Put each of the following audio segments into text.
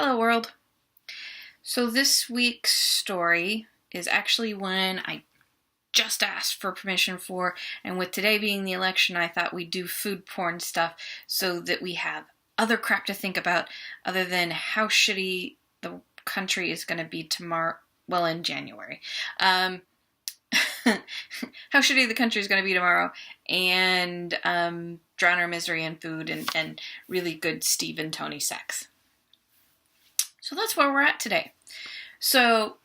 Hello world. So this week's story is actually one I just asked for permission for, and with today being the election, I thought we'd do food porn stuff so that we have other crap to think about other than how shitty the country is going to be tomorrow, well, in January. How shitty the country is going to be tomorrow, and drown our misery in food and really good Steve and Tony sex. So that's where we're at today. So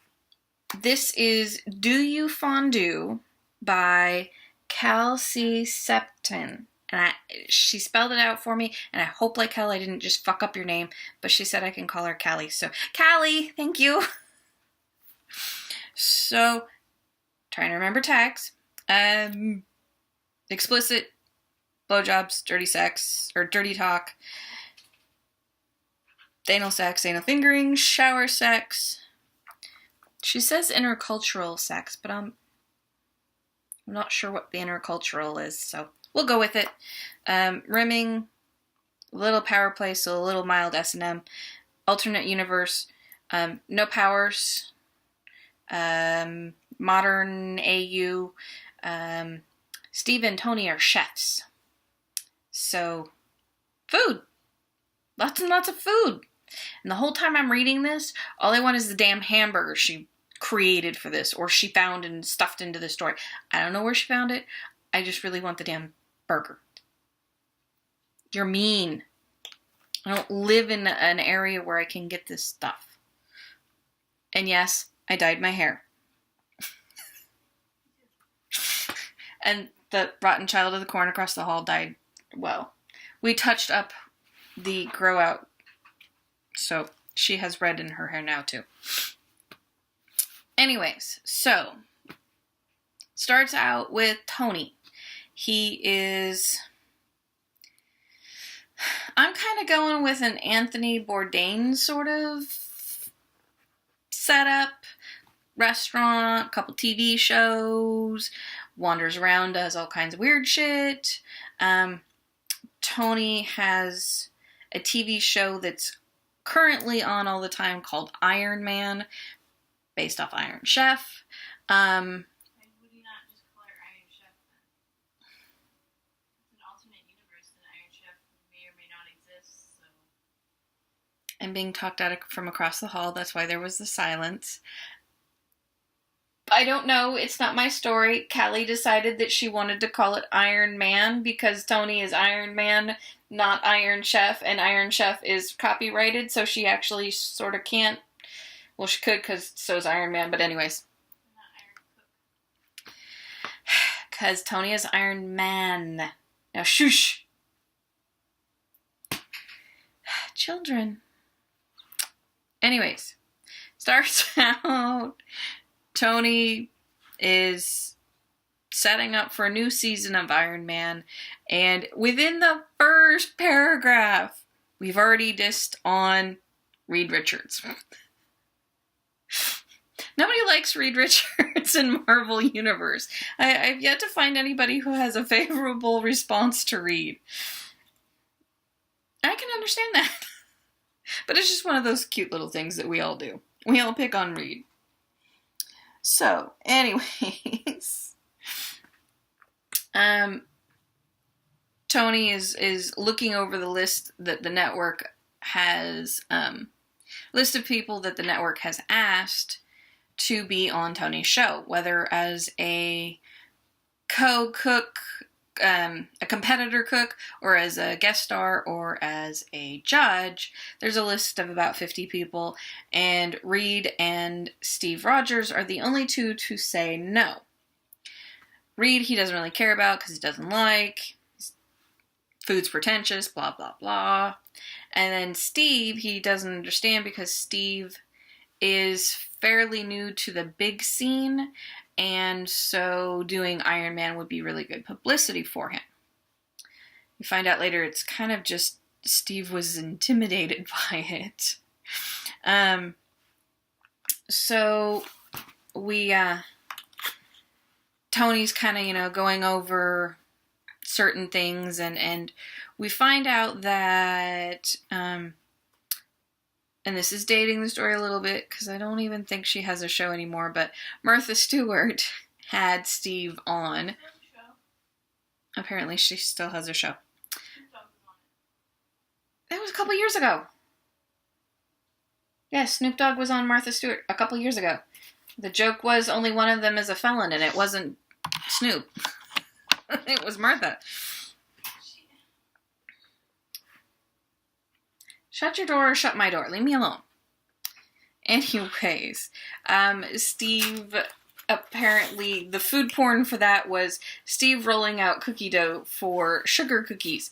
this is Do You Fondue by Calciseptine. And she spelled it out for me, and I hope like hell I didn't just fuck up your name, but she said I can call her Callie. So, Callie, thank you. So, trying to remember tags. Explicit, blowjobs, dirty sex, or dirty talk, anal sex, anal fingering, shower sex. She says intercultural sex, but I'm not sure what the intercultural is, so we'll go with it. Rimming, a little power play, so a little mild S&M. Alternate universe, no powers. Modern AU. Steve and Tony are chefs. So, food. Lots and lots of food. And the whole time I'm reading this, all I want is the damn hamburger she created for this, or she found and stuffed into the story. I don't know where she found it. I just really want the damn burger. You're mean. I don't live in an area where I can get this stuff. And yes, I dyed my hair. And the rotten child of the corn across the hall died. Well, we touched up the grow out, so she has red in her hair now too. Anyways, so starts out with Tony. He is, I'm kind of going with an Anthony Bourdain sort of setup. Restaurant, couple TV shows, wanders around, does all kinds of weird shit. Tony has a TV show that's currently on all the time called Iron Man, based off Iron Chef. Why would you not just call her Iron Chef then? It's an alternate universe that Iron Chef may or may not exist, so. I'm being talked at from across the hall, that's why there was the silence. I don't know, it's not my story. Callie decided that she wanted to call it Iron Man because Tony is Iron Man, not Iron Chef, and Iron Chef is copyrighted, so she actually sort of can't. Well, she could because so is Iron Man, but anyways. Not Iron Cook. Because Tony is Iron Man. Now, shush! Children. Anyways, starts out, Tony is setting up for a new season of Iron Man, and within the first paragraph, we've already dissed on Reed Richards. Nobody likes Reed Richards in Marvel Universe. I've yet to find anybody who has a favorable response to Reed. I can understand that. But it's just one of those cute little things that we all do. We all pick on Reed. So, anyways. Tony is looking over the list that the network has, list of people that the network has asked to be on Tony's show, whether as a co-cook, a competitor cook, or as a guest star, or as a judge. There's a list of about 50 people, and Reed and Steve Rogers are the only two to say no. Reed, he doesn't really care about because he doesn't like. Food's pretentious, blah, blah, blah. And then Steve, he doesn't understand because Steve is fairly new to the big scene, and so doing Iron Man would be really good publicity for him. You find out later it's kind of just Steve was intimidated by it. So we, Tony's kind of, going over certain things, and we find out that and this is dating the story a little bit because I don't even think she has a show anymore, but Martha Stewart had Steve on. Apparently she still has a show. That was a couple years ago. Yes, Snoop Dogg was on Martha Stewart a couple years ago. The joke was only one of them is a felon, and it wasn't Snoop. It was Martha. Shut your door or shut my door. Leave me alone. Anyways, Steve, apparently, the food porn for that was Steve rolling out cookie dough for sugar cookies.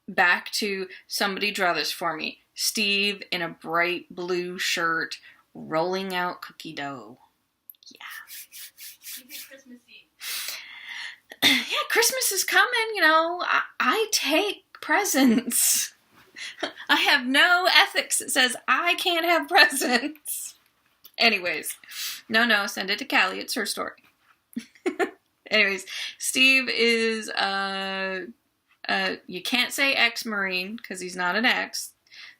Back to somebody draw this for me. Steve in a bright blue shirt rolling out cookie dough. Yeah. You did Christmas Eve. Yeah, Christmas is coming, you know. I take presents. I have no ethics that says I can't have presents. Anyways, no, send it to Callie. It's her story. Anyways, Steve is, you can't say ex-Marine because he's not an ex.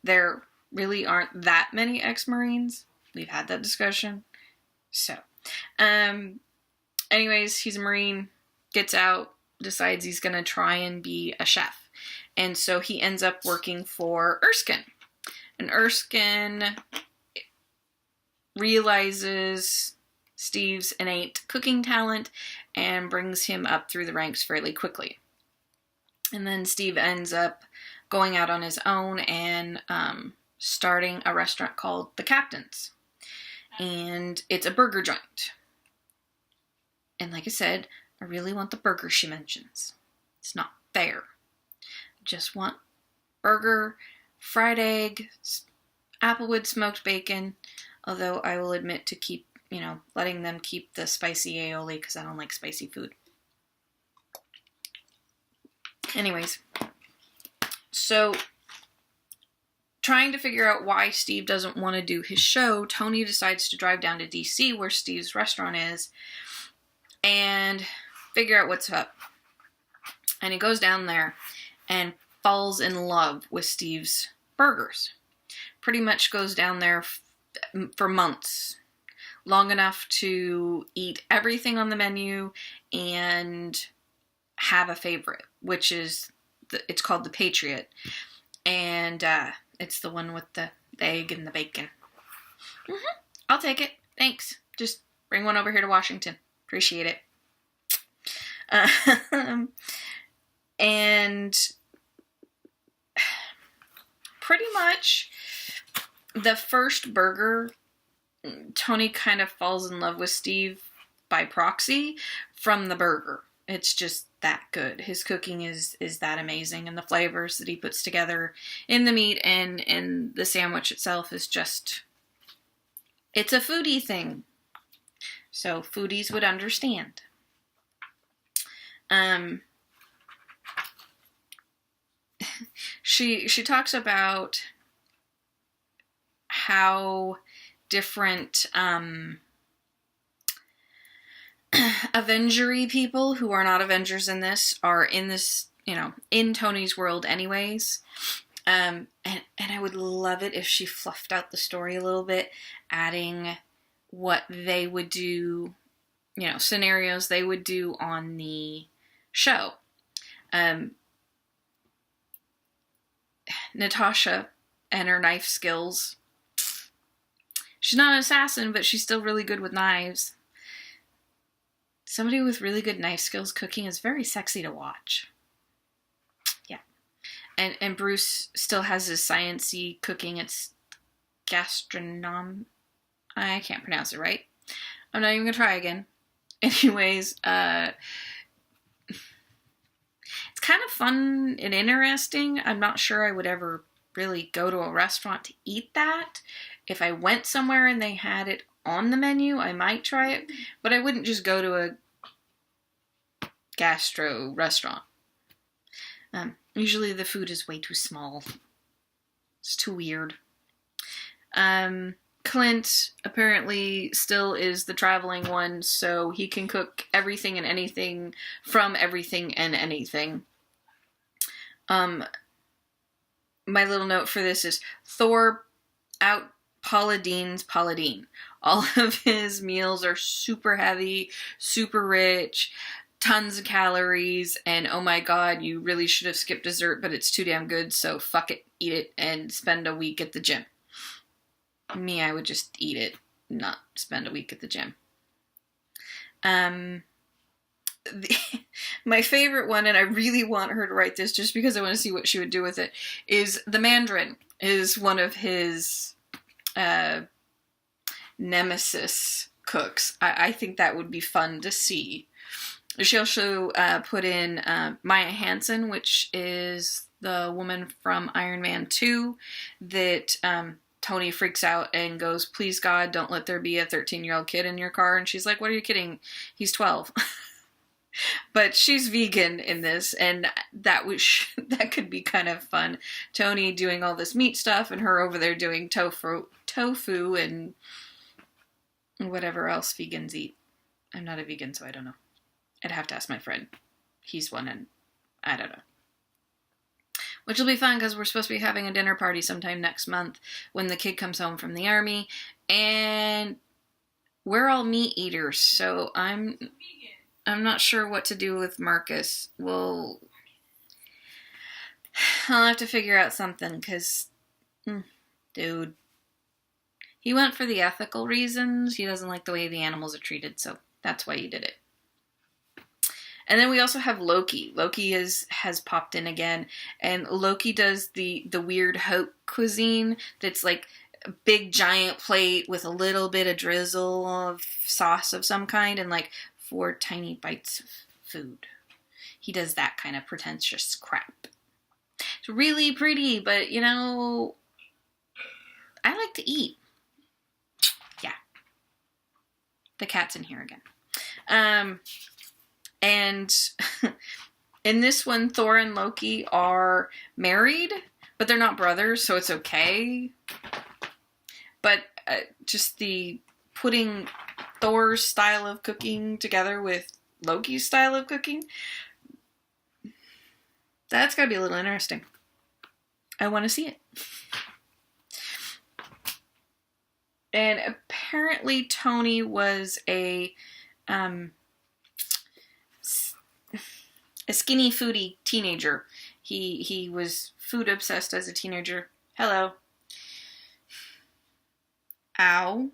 There really aren't that many ex-Marines. We've had that discussion. So, anyways, he's a Marine, gets out, decides he's going to try and be a chef. And so he ends up working for Erskine. And Erskine realizes Steve's innate cooking talent and brings him up through the ranks fairly quickly. And then Steve ends up going out on his own and starting a restaurant called The Captain's. And it's a burger joint. And like I said, I really want the burger she mentions. It's not fair. Just want burger, fried egg, applewood smoked bacon, although I will admit to letting them keep the spicy aioli because I don't like spicy food. Anyways, so trying to figure out why Steve doesn't want to do his show, Tony decides to drive down to DC where Steve's restaurant is and figure out what's up. And he goes down there and falls in love with Steve's burgers. Pretty much goes down there for months. Long enough to eat everything on the menu and have a favorite, which is, it's called the Patriot. And it's the one with the egg and the bacon. I'll take it. Thanks. Just bring one over here to Washington. Appreciate it. And pretty much the first burger, Tony kind of falls in love with Steve by proxy from the burger. It's just that good. His cooking is that amazing, and the flavors that he puts together in the meat and in the sandwich itself is just, it's a foodie thing. So foodies would understand. She talks about how different Avengery people who are not Avengers in this are in this, in Tony's world anyways. And I would love it if she fluffed out the story a little bit, adding what they would do, scenarios they would do on the show. Natasha and her knife skills. She's not an assassin, but she's still really good with knives. Somebody with really good knife skills cooking is very sexy to watch. Yeah. And Bruce still has his science-y cooking. It's gastronom... I can't pronounce it right. I'm not even going to try again. Anyways, it's kind of fun and interesting. I'm not sure I would ever really go to a restaurant to eat that. If I went somewhere and they had it on the menu, I might try it, but I wouldn't just go to a gastro restaurant. Usually the food is way too small. It's too weird. Clint apparently still is the traveling one, so he can cook everything and anything from everything and anything. My little note for this is Thor out Paula Deen's Paula Deen. All of his meals are super heavy, super rich, tons of calories, and oh my god, you really should have skipped dessert, but it's too damn good, so fuck it, eat it, and spend a week at the gym. Me, I would just eat it, not spend a week at the gym. My favorite one, and I really want her to write this just because I want to see what she would do with it, is the Mandarin is one of his nemesis cooks. I think that would be fun to see. She also put in Maya Hansen, which is the woman from Iron Man 2 that Tony freaks out and goes, please God, don't let there be a 13-year-old kid in your car. And she's like, what are you kidding? He's 12. But she's vegan in this, and that could be kind of fun. Tony doing all this meat stuff, and her over there doing tofu and whatever else vegans eat. I'm not a vegan, so I don't know. I'd have to ask my friend. He's one, and I don't know. Which will be fun, because we're supposed to be having a dinner party sometime next month when the kid comes home from the army, and we're all meat eaters, so I'm not sure what to do with Marcus. I'll have to figure out something, because, dude, he went for the ethical reasons. He doesn't like the way the animals are treated, so that's why he did it. And then we also have Loki. Loki has popped in again, and Loki does the weird haute cuisine that's like a big giant plate with a little bit of drizzle of sauce of some kind, and like 4 tiny bites of food. He does that kind of pretentious crap. It's really pretty, but I like to eat. Yeah. The cat's in here again. And in this one, Thor and Loki are married, but they're not brothers, so it's okay. But just the putting Thor's style of cooking together with Loki's style of cooking, that's gotta be a little interesting. I want to see it. And apparently Tony was a skinny foodie teenager. He was food obsessed as a teenager. Hello. Ow.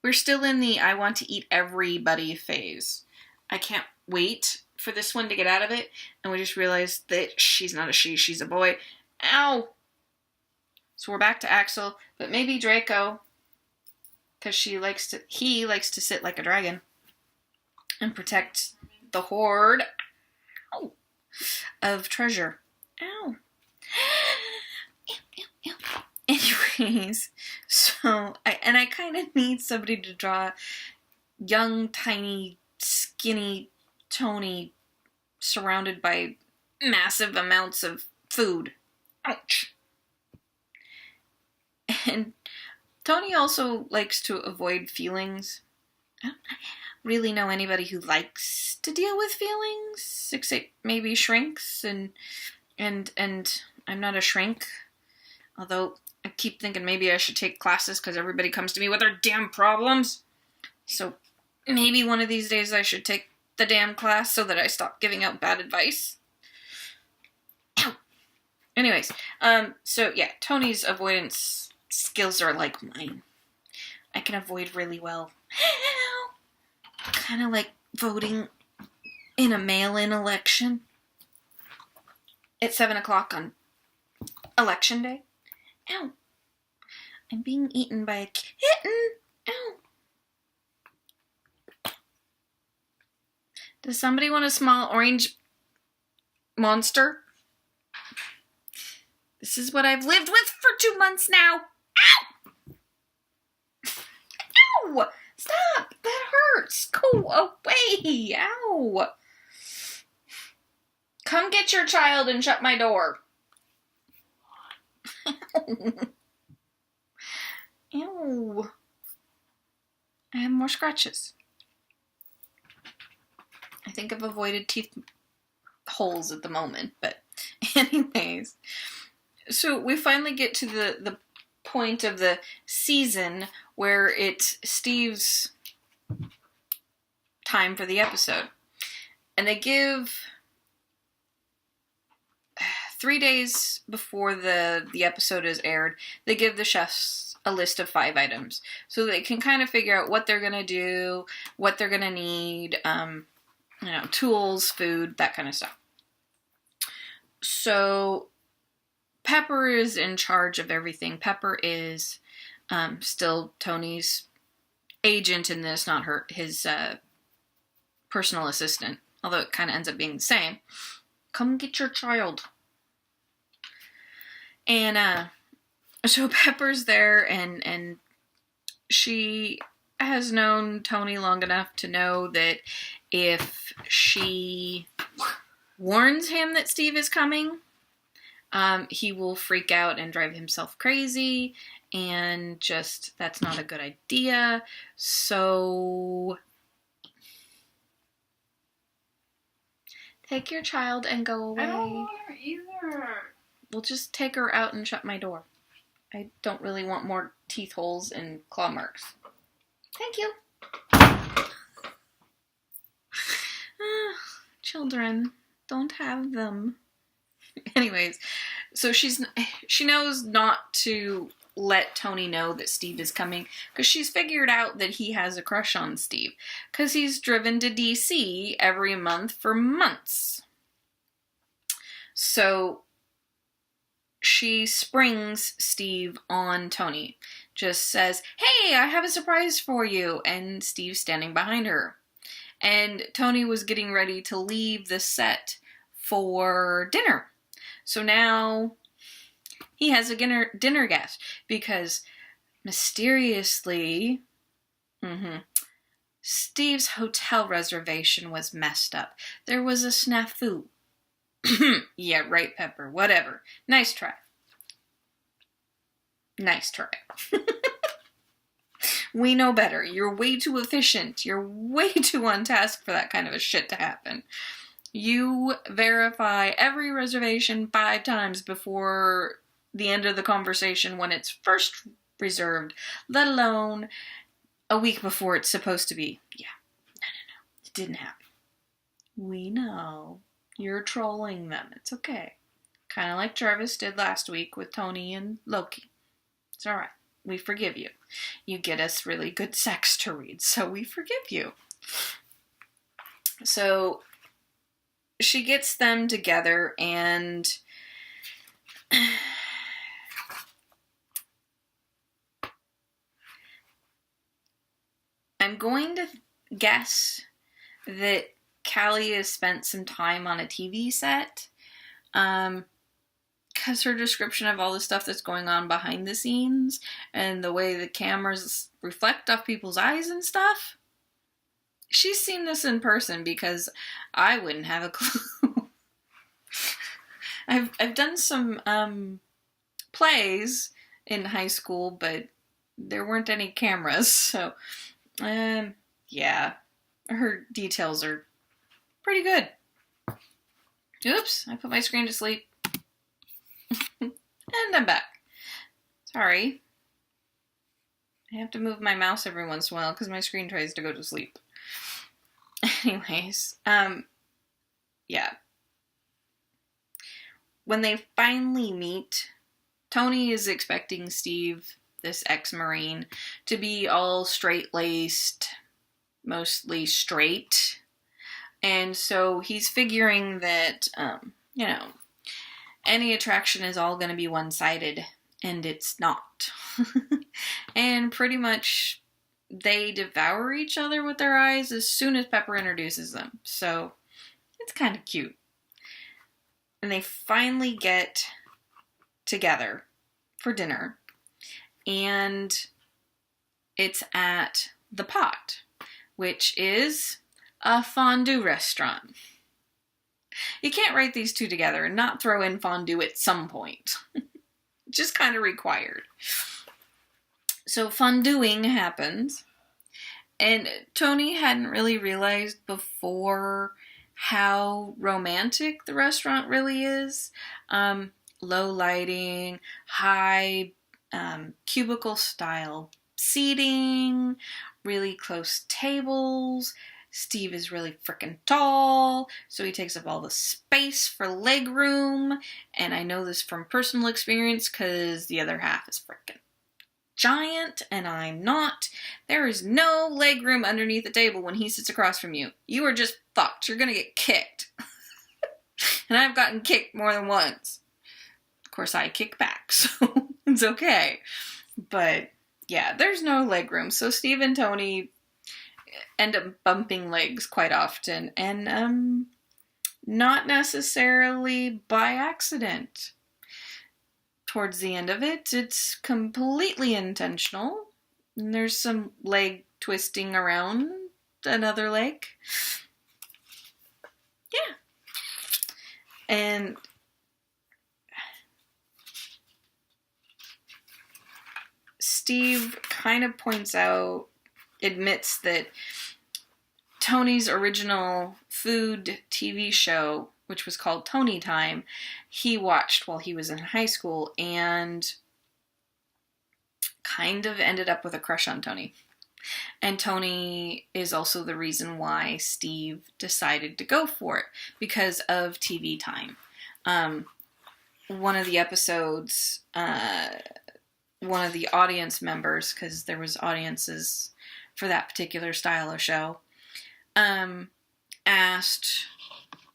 We're still in the I want to eat everybody phase. I can't wait for this one to get out of it. And we just realized that she's not a she, she's a boy. Ow! So we're back to Axel, but maybe Draco, because he likes to sit like a dragon and protect the hoard of treasure. Ow. Anyways, so I kind of need somebody to draw young, tiny, skinny Tony surrounded by massive amounts of food. Ouch. And Tony also likes to avoid feelings. I don't really know anybody who likes to deal with feelings, except maybe shrinks, and I'm not a shrink. Although I keep thinking maybe I should take classes because everybody comes to me with their damn problems. So maybe one of these days I should take the damn class so that I stop giving out bad advice. Ow. Anyways, so yeah, Tony's avoidance skills are like mine. I can avoid really well. Kind of like voting in a mail-in election at 7 o'clock on election day. Ow. I'm being eaten by a kitten. Ow. Does somebody want a small orange monster? This is what I've lived with for 2 months now. Ow! Ow! Stop! That hurts! Go away! Ow! Come get your child and shut my door. Ew. I have more scratches. I think I've avoided teeth holes at the moment, but anyways. So we finally get to the point of the season where it's Steve's time for the episode. And they give 3 days before the episode is aired, they give the chefs a list of 5 items. So they can kind of figure out what they're going to do, what they're going to need, tools, food, that kind of stuff. So Pepper is in charge of everything. Pepper is still Tony's agent in this, not his personal assistant. Although it kind of ends up being the same. Come get your child. And so Pepper's there, and she has known Tony long enough to know that if she warns him that Steve is coming, he will freak out and drive himself crazy, and just, that's not a good idea. So take your child and go away. I don't want her either. We'll just take her out and shut my door. I don't really want more teeth holes and claw marks. Thank you. Children, don't have them. Anyways, so she knows not to let Tony know that Steve is coming, because she's figured out that he has a crush on Steve, because he's driven to DC every month for months. So she springs Steve on Tony. Just says, "Hey, I have a surprise for you," and Steve's standing behind her. And Tony was getting ready to leave the set for dinner. So now he has a dinner guest, because mysteriously, Steve's hotel reservation was messed up. There was a snafu. Yeah, right, Pepper. Whatever. Nice try. Nice try. We know better. You're way too efficient. You're way too on task for that kind of a shit to happen. You verify every reservation 5 times before the end of the conversation when it's first reserved, let alone a week before it's supposed to be. Yeah. No. It didn't happen. We know. You're trolling them. It's okay. Kind of like Jarvis did last week with Tony and Loki. It's alright. We forgive you. You get us really good sex to read, so we forgive you. So she gets them together, and I'm going to guess that Callie has spent some time on a TV set, because her description of all the stuff that's going on behind the scenes and the way the cameras reflect off people's eyes and stuff, she's seen this in person, because I wouldn't have a clue. I've done some plays in high school, but there weren't any cameras, so yeah, her details are pretty good. Oops, I put my screen to sleep. And I'm back. Sorry. I have to move my mouse every once in a while because my screen tries to go to sleep. Anyways, yeah. When they finally meet, Tony is expecting Steve, this ex-Marine, to be all straight-laced, mostly straight. And so he's figuring that, any attraction is all going to be one-sided, and it's not. And pretty much they devour each other with their eyes as soon as Pepper introduces them. So it's kind of cute. And they finally get together for dinner, and it's at The Pot, which is a fondue restaurant. You can't write these two together and not throw in fondue at some point. Just kind of required. So fonduing happens, and Tony hadn't really realized before how romantic the restaurant really is. Low lighting, high cubicle-style seating, really close tables. Steve is really freaking tall, so he takes up all the space for leg room. And I know this from personal experience because the other half is freaking giant and I'm not. There is no leg room underneath the table when he sits across from you. You are just fucked. You're gonna get kicked. And I've gotten kicked more than once. Of course, I kick back, so it's okay. But yeah, there's no leg room. So Steve and Tony end up bumping legs quite often, and not necessarily by accident. Towards the end of it, it's completely intentional. And there's some leg twisting around another leg. Yeah. And Steve kind of admits that Tony's original food TV show, which was called Tony Time, he watched while he was in high school and kind of ended up with a crush on Tony. And Tony is also the reason why Steve decided to go for it, because of TV Time. One of the episodes, one of the audience members, because there was audiences for that particular style of show, asked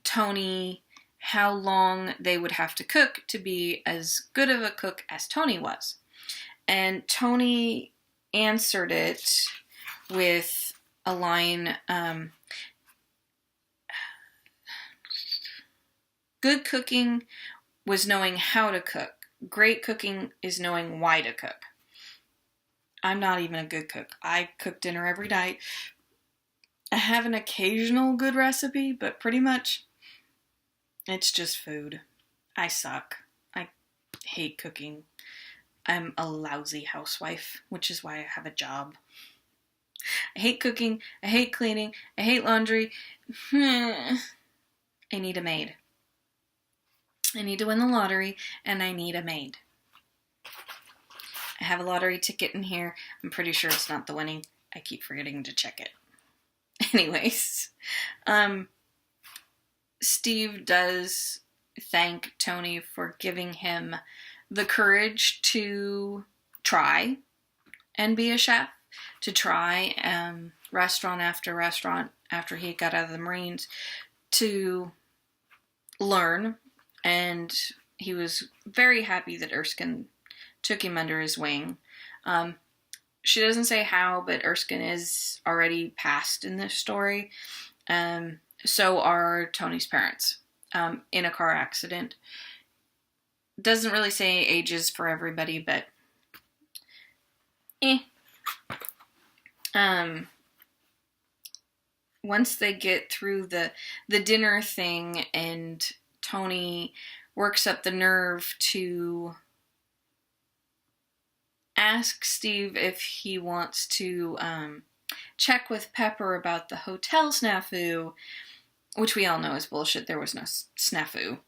Tony how long they would have to cook to be as good of a cook as Tony was. And Tony answered it with a line, good cooking was knowing how to cook. Great cooking is knowing why to cook. I'm not even a good cook. I cook dinner every night. I have an occasional good recipe, but pretty much it's just food. I suck. I hate cooking. I'm a lousy housewife, which is why I have a job. I hate cooking. I hate cleaning. I hate laundry. I need a maid. I need to win the lottery, and I need a maid. I have a lottery ticket in here. I'm pretty sure it's not the winning. I keep forgetting to check it. Anyways, Steve does thank Tony for giving him the courage to try and be a chef, to try restaurant after restaurant after he got out of the Marines, to learn. And he was very happy that Erskine took him under his wing. She doesn't say how, but Erskine is already passed in this story. So are Tony's parents, in a car accident. Doesn't really say ages for everybody, but once they get through the dinner thing and Tony works up the nerve to ask Steve if he wants to check with Pepper about the hotel snafu, which we all know is bullshit. There was no snafu.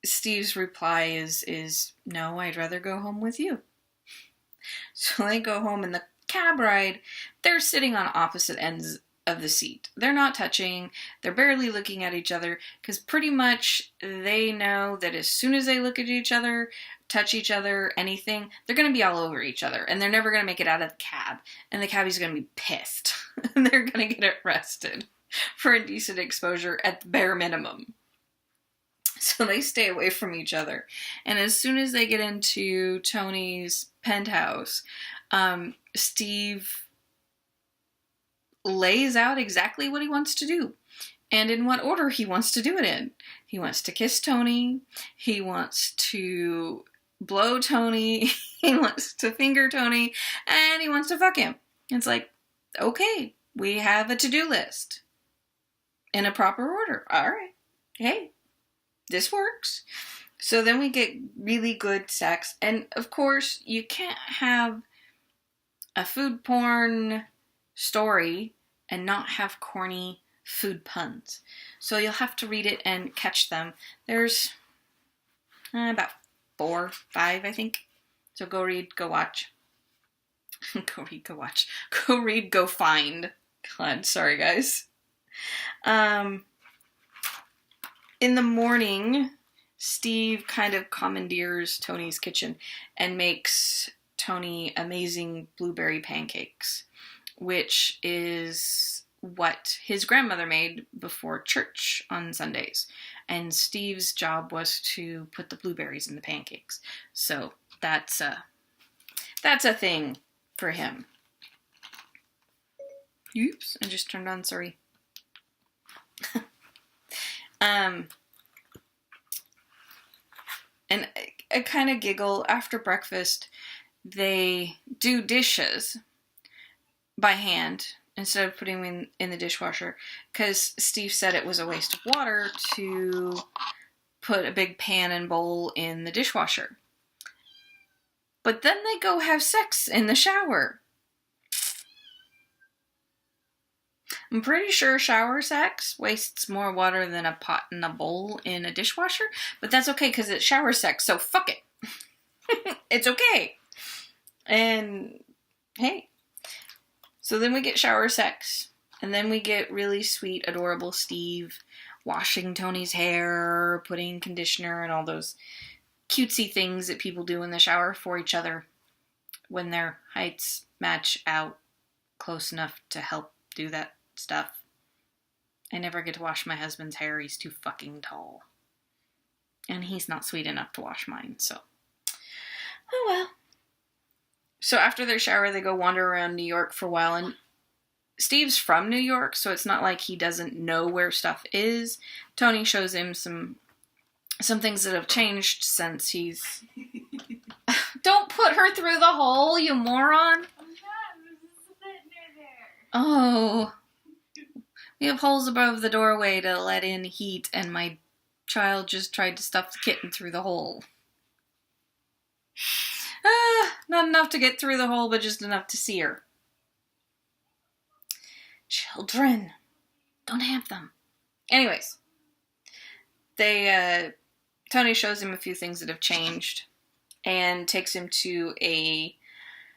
Steve's reply is no, I'd rather go home with you. So they go home, and the cab ride, they're sitting on opposite ends of the seat. They're not touching. They're barely looking at each other, because pretty much they know that as soon as they look at each other, touch each other, anything, they're going to be all over each other, and they're never going to make it out of the cab, and the cabbie's going to be pissed, and they're going to get arrested for indecent exposure at the bare minimum. So they stay away from each other. And as soon as they get into Tony's penthouse, Steve lays out exactly what he wants to do and in what order he wants to do it in. He wants to kiss Tony. He wants to blow Tony. He wants to finger Tony. And he wants to fuck him. It's like, okay, we have a to-do list in a proper order. All right. Hey, this works. So then we get really good sex. And of course, you can't have a food porn story and not have corny food puns. So you'll have to read it and catch them. There's about 4 4, 5, I think. So go read, go watch. Go read, go watch. Go read, go find. God, sorry guys. In the morning, Steve kind of commandeers Tony's kitchen and makes Tony amazing blueberry pancakes, which is what his grandmother made before church on Sundays. And Steve's job was to put the blueberries in the pancakes. So that's a thing for him. Oops, I just turned on, sorry. And I kind of giggle. After breakfast, they do dishes by hand instead of putting them in the dishwasher, because Steve said it was a waste of water to put a big pan and bowl in the dishwasher. But then they go have sex in the shower. I'm pretty sure shower sex wastes more water than a pot and a bowl in a dishwasher, but that's okay because it's shower sex, so fuck it. It's okay. And hey, so then we get shower sex, and then we get really sweet, adorable Steve washing Tony's hair, putting conditioner, and all those cutesy things that people do in the shower for each other when their heights match out close enough to help do that stuff. I never get to wash my husband's hair. He's too fucking tall. And he's not sweet enough to wash mine, so. Oh well. So after their shower, they go wander around New York for a while, and Steve's from New York, so it's not like he doesn't know where stuff is. Tony shows him some things that have changed since he's... Don't put her through the hole, you moron! Oh... We have holes above the doorway to let in heat, and my child just tried to stuff the kitten through the hole. Not enough to get through the hole, but just enough to see her. Children. Don't have them. Anyways. Tony shows him a few things that have changed, and takes him to a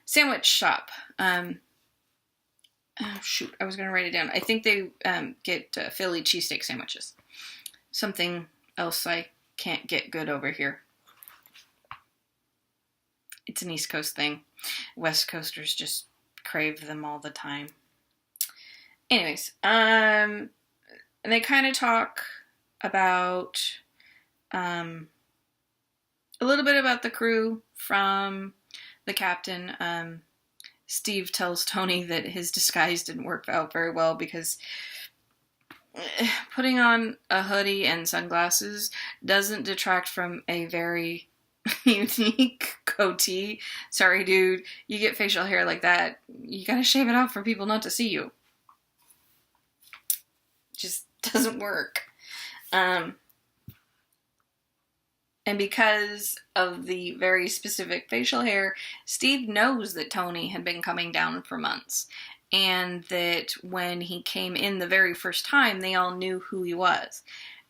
sandwich shop. Oh, shoot, I was going to write it down. I think they get Philly cheesesteak sandwiches. Something else I can't get good over here. It's an East Coast thing. West Coasters just crave them all the time. Anyways, and they kind of talk about a little bit about the crew from the captain. Steve tells Tony that his disguise didn't work out very well because putting on a hoodie and sunglasses doesn't detract from a very unique goatee. Sorry, dude. You get facial hair like that, you gotta shave it off for people not to see you. Just doesn't work. And because of the very specific facial hair, Steve knows that Tony had been coming down for months. And that when he came in the very first time, they all knew who he was.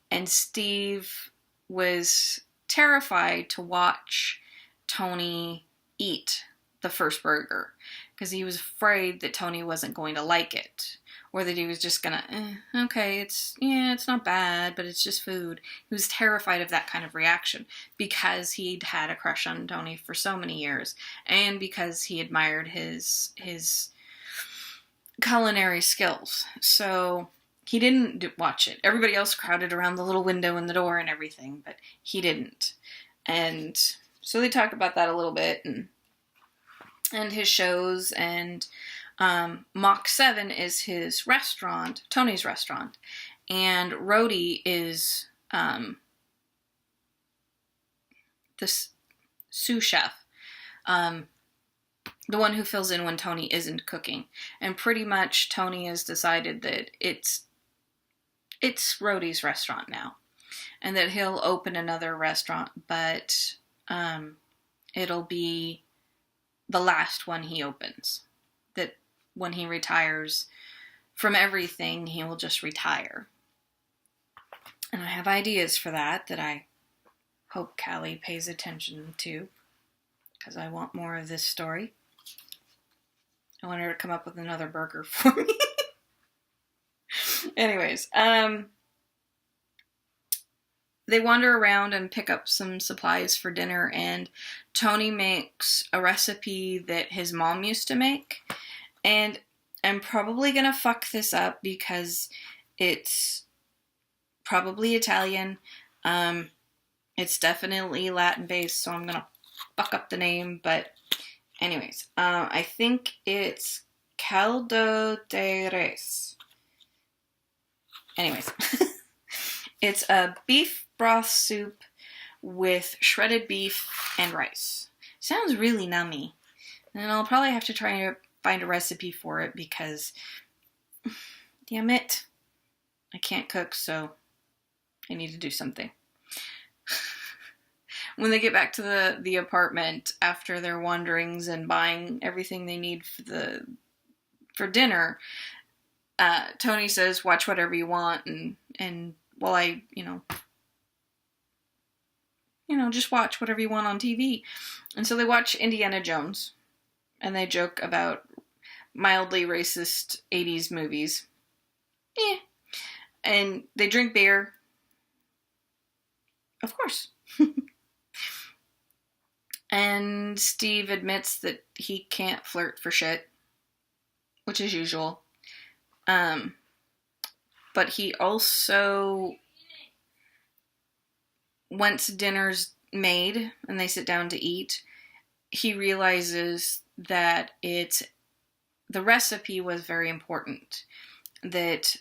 And Steve was terrified to watch Tony eat the first burger, because he was afraid that Tony wasn't going to like it. Or that he was just gonna, okay, it's not bad, but it's just food. He was terrified of that kind of reaction because he'd had a crush on Tony for so many years, and because he admired his culinary skills. So he didn't watch it. Everybody else crowded around the little window in the door and everything, but he didn't. And so they talk about that a little bit, and his shows, and Mach 7 is his restaurant, Tony's restaurant, and Rhodey is the sous chef, the one who fills in when Tony isn't cooking. And pretty much Tony has decided that it's Rhodey's restaurant now, and that he'll open another restaurant, but it'll be the last one he opens. That when he retires from everything, he will just retire. And I have ideas for that I hope Callie pays attention to, because I want more of this story. I want her to come up with another burger for me. Anyways, they wander around and pick up some supplies for dinner, and Tony makes a recipe that his mom used to make. And I'm probably gonna fuck this up because it's probably Italian. It's definitely Latin-based, so I'm gonna fuck up the name, but anyways, I think it's caldo de res. Anyways, it's a beef broth soup with shredded beef and rice. Sounds really nummy. And I'll probably have to try to find a recipe for it because, damn it, I can't cook, so I need to do something. When they get back to the apartment after their wanderings and buying everything they need for dinner, Tony says, "Watch whatever you want, and while I, just watch whatever you want on TV." And so they watch Indiana Jones, and they joke about mildly racist 80s movies. Yeah. And they drink beer. Of course. And Steve admits that he can't flirt for shit, which is usual. But he also, once dinner's made and they sit down to eat, he realizes that the recipe was very important, that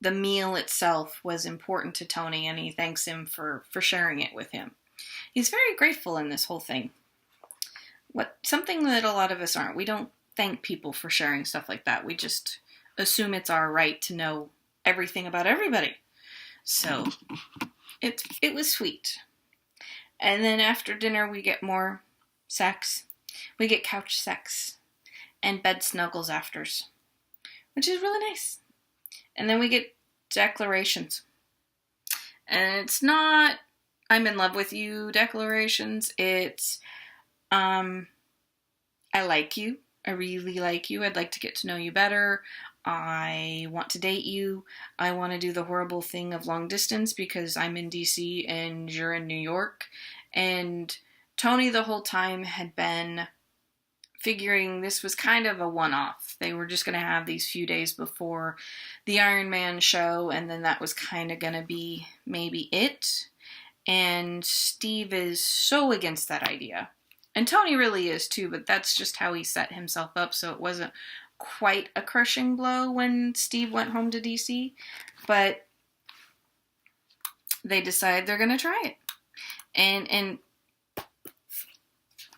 the meal itself was important to Tony, and he thanks him for sharing it with him. He's very grateful in this whole thing. Something that a lot of us aren't. We don't thank people for sharing stuff like that. We just assume it's our right to know everything about everybody. So it was sweet. And then after dinner we get more sex. We get couch sex and bed snuggles afters, which is really nice. And then we get declarations. And it's not I'm in love with you declarations. It's I like you. I really like you. I'd like to get to know you better. I want to date you. I want to do the horrible thing of long distance because I'm in DC and you're in New York. And Tony the whole time had been figuring this was kind of a one-off. They were just going to have these few days before the Iron Man show, and then that was kind of going to be maybe it. And Steve is so against that idea. And Tony really is too, but that's just how he set himself up, so it wasn't quite a crushing blow when Steve went home to DC. But they decide they're going to try it. And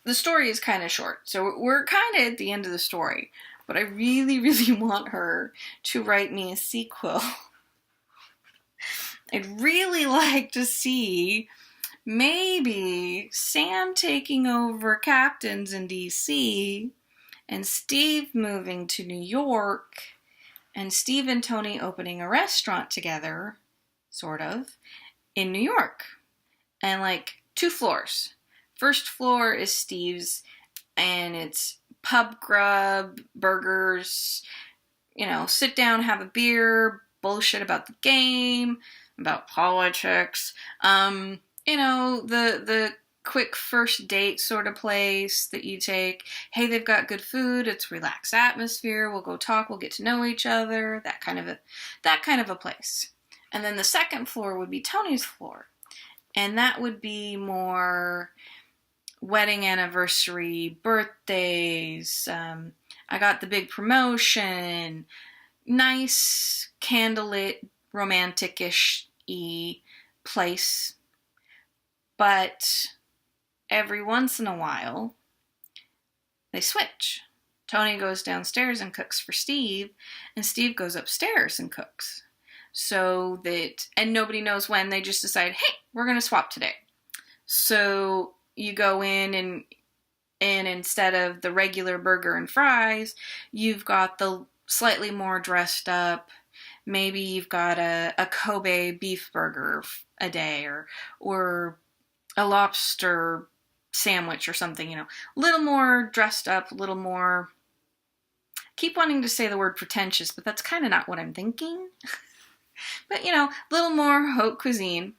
the story is kind of short, so we're kind of at the end of the story. But I really, really want her to write me a sequel. I'd really like to see maybe Sam taking over captains in DC and Steve moving to New York and Steve and Tony opening a restaurant together, sort of, in New York. And like 2 floors. First floor is Steve's, and it's pub grub, burgers, sit down, have a beer, bullshit about the game, about politics, the quick first date sort of place that you take. Hey, they've got good food, it's relaxed atmosphere, we'll go talk, we'll get to know each other, that kind of a place. And then the second floor would be Tony's floor. And that would be more wedding anniversary, birthdays, I got the big promotion, nice, candlelit, romantic-ish-y place. But every once in a while, they switch. Tony goes downstairs and cooks for Steve, and Steve goes upstairs and cooks. So that, and nobody knows when, they just decide, hey, we're going to swap today. So you go in and instead of the regular burger and fries, you've got the slightly more dressed up, maybe you've got a Kobe beef burger a day, or a lobster sandwich or something, you know, a little more dressed up, a little more, keep wanting to say the word pretentious, but that's kind of not what I'm thinking. But, you know, a little more haute cuisine.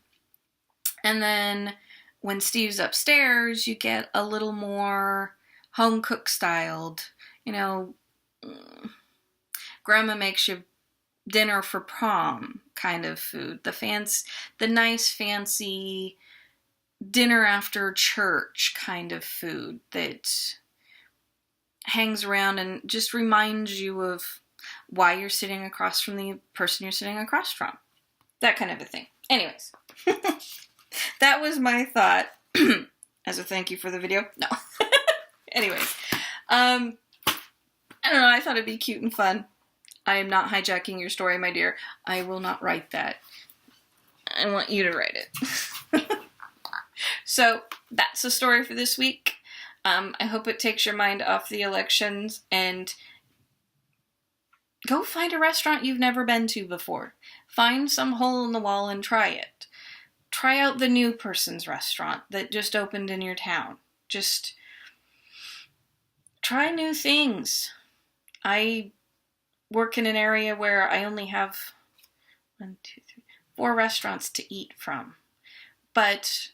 And then when Steve's upstairs, you get a little more home cook styled, you know, grandma makes you dinner for prom kind of food. The nice fancy dinner after church kind of food that hangs around and just reminds you of why you're sitting across from the person you're sitting across from. That kind of a thing. Anyways, that was my thought as a thank you for the video. No. Anyways, I don't know, I thought it'd be cute and fun. I am not hijacking your story, my dear. I will not write that. I want you to write it. So, that's the story for this week. I hope it takes your mind off the elections and go find a restaurant you've never been to before. Find some hole in the wall and try it. Try out the new person's restaurant that just opened in your town. Just try new things. I work in an area where I only have 4 restaurants to eat from. But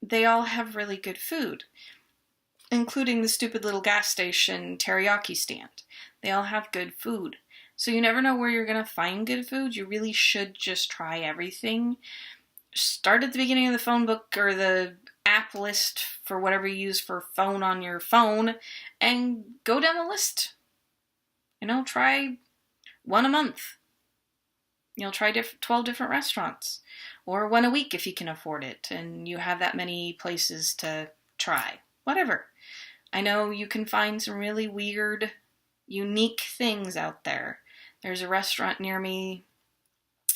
they all have really good food, including the stupid little gas station teriyaki stand. They all have good food. So you never know where you're going to find good food. You really should just try everything. Start at the beginning of the phone book or the app list for whatever you use for phone on your phone and go down the list. You know, try one a month. You'll try 12 different restaurants. Or one a week if you can afford it and you have that many places to try. Whatever. I know you can find some really weird, unique things out there. There's a restaurant near me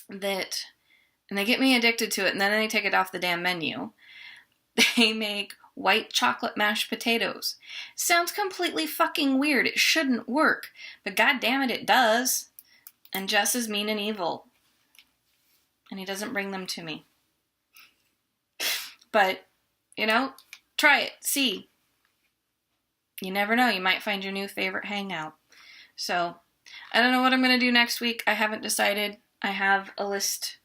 that, and they get me addicted to it and then they take it off the damn menu. They make white chocolate mashed potatoes. Sounds completely fucking weird. It shouldn't work. But god damn it does. And Jess is mean and evil. And he doesn't bring them to me. But, you know, try it. See. You never know. You might find your new favorite hangout. So, I don't know what I'm going to do next week. I haven't decided. I have a list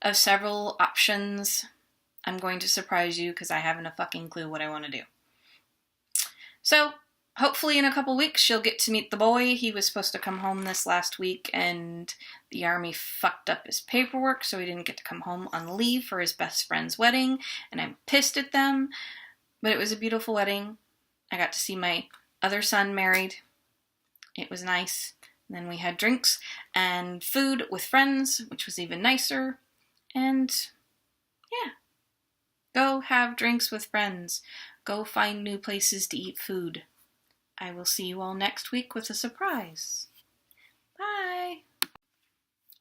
of several options. I'm going to surprise you because I haven't a fucking clue what I want to do. So, hopefully in a couple weeks you'll get to meet the boy. He was supposed to come home this last week and the army fucked up his paperwork so he didn't get to come home on leave for his best friend's wedding and I'm pissed at them. But it was a beautiful wedding. I got to see my other son married. It was nice. And then we had drinks and food with friends, which was even nicer. And yeah. Go have drinks with friends. Go find new places to eat food. I will see you all next week with a surprise. Bye!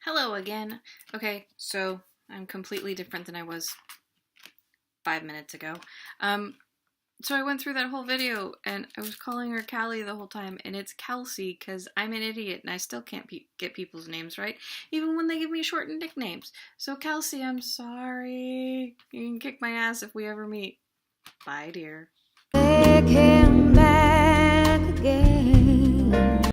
Hello again. Okay, so I'm completely different than I was 5 minutes ago. So I went through that whole video and I was calling her Callie the whole time and it's Kelsey because I'm an idiot and I still can't get people's names right, even when they give me shortened nicknames. So Kelsey, I'm sorry. You can kick my ass if we ever meet. Bye, dear.